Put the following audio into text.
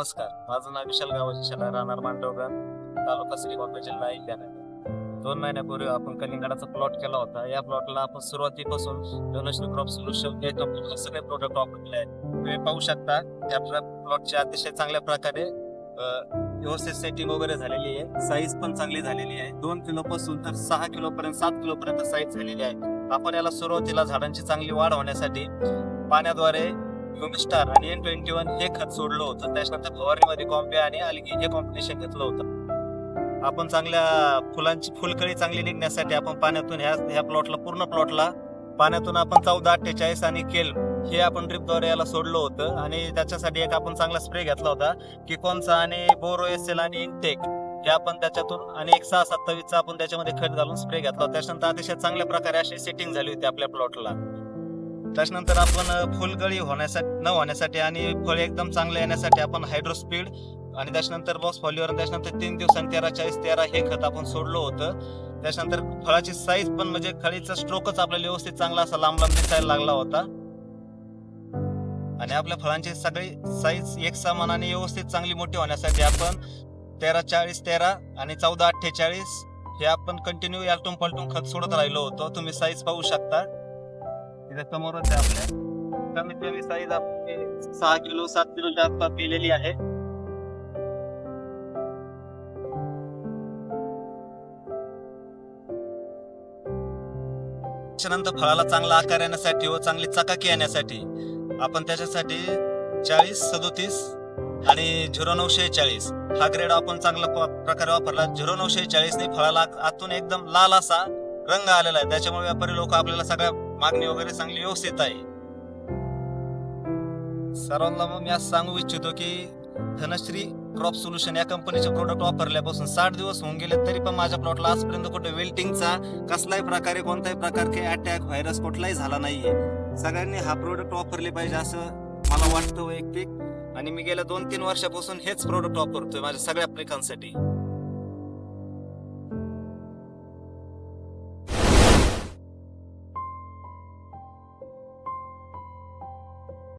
नमस्कार, माझं नाव विशाल गावाची शेला, राहणार मांडवगण, तालुका श्रीगोंदा, जिल्हा इल्यानगर. 2 महिन्यापूर्वी आपण कलिंगडाचा प्लॉट केला होता. या प्लॉटला आपण सुरुवातीपासून धनश्री क्रॉप सोल्युशन हे कंपनीचे सगळे प्रोडक्ट वापरले आहेत. तुम्ही पाहू शकता त्या प्लॉटची अतिशय चांगल्या प्रकारे व्यवस्थित सेटिंग वगैरे झालेली आहे. साईज पण चांगली झालेली आहे. 2 किलो पासून तर 6 किलो पर्यंत 7 किलो पर्यंत साईज झालेली आहे. आपण याला सुरुवातीला झाडांची चांगली वाढ होण्यासाठी पाण्याद्वारे स्टार आणि N21 हे खत सोडलं होतं. त्याच्यानंतर फवारणीमध्ये कॉम्पे आणि अल्गी हे कॉम्बिनेशन घेतलं होतं. आपण चांगल्या फुलांची फुलकळी चांगली निघण्यासाठी आपण पाण्यातून ह्या प्लॉटला पूर्ण प्लॉटला पाण्यातून आपण 1448 आणि केल हे आपण ड्रिपद्वारे याला सोडलं होतं. आणि त्याच्यासाठी एक आपण चांगला स्प्रे घेतला होता किकोनचा आणि बोरो एसएल आणि इनटेक हे आपण त्याच्यातून आणि 1627 आपण त्याच्यामध्ये खत घालून स्प्रे घेतला. त्याच्यानंतर अतिशय चांगल्या प्रकारे अशी सेटिंग झाली होती आपल्या प्लॉटला. त्याच्यानंतर आपण फुलगळी होण्यासाठी आणि फळ एकदम चांगले येण्यासाठी आपण हायड्रोस्पीड आणि त्याच्यानंतर बॉक्स फॉलिओर त्याच्यानंतर 3 दिवसांनी 13-40-13 हे खत आपण सोडलं होतं. त्याच्यानंतर फळाची साईज पण म्हणजे खळीचा स्ट्रोकच आपल्याला व्यवस्थित चांगला असा लांब दिसायला लागला होता. आणि आपल्या फळांची सगळी साईज एक समानाने व्यवस्थित चांगली मोठी होण्यासाठी आपण 13-40-13 आणि 14-48 हे आपण कंटिन्यू यालटून पलटून खत सोडत राहिलो होतो. तुम्ही साईज पाहू शकता समोरच आहे. आपल्या कमीत कमी साईज आपली 6 किलो 7 किलोच्या आसपास केलेली आहे. त्याच्यानंतर फळाला चांगला आकार येण्यासाठी व चांगली चकाकी येण्यासाठी आपण त्याच्यासाठी 40-37 आणि 0946 हा ग्रेड आपण चांगल्या प्रकारे वापरला. 0946 ने फळाला आतून एकदम लाल असा रंग आलेला आहे. त्याच्यामुळे व्यापारी लोक आपल्याला सगळ्या मागणी वगैरे चांगली व्यवस्थित आहे. सर्वांना मी असं सांगू इच्छितो की धनश्री क्रॉप सोल्युशन या कंपनीचे प्रोडक्ट वापरल्यापासून 60 दिवस होऊन गेले तरी पण माझ्या प्लॉटला आजपर्यंत कुठे वेल्टिंगचा कसलाही प्रकारे कोणत्याही प्रकारचे अटॅक व्हायरस कुठलाही झाला नाहीये. सगळ्यांनी हा प्रोडक्ट वापरले पाहिजे असं मला वाटतं वैयक्तिक. आणि मी गेल्या 2-3 वर्षापासून हेच प्रोडक्ट वापरतोय माझ्या सगळ्या पिकांसाठी.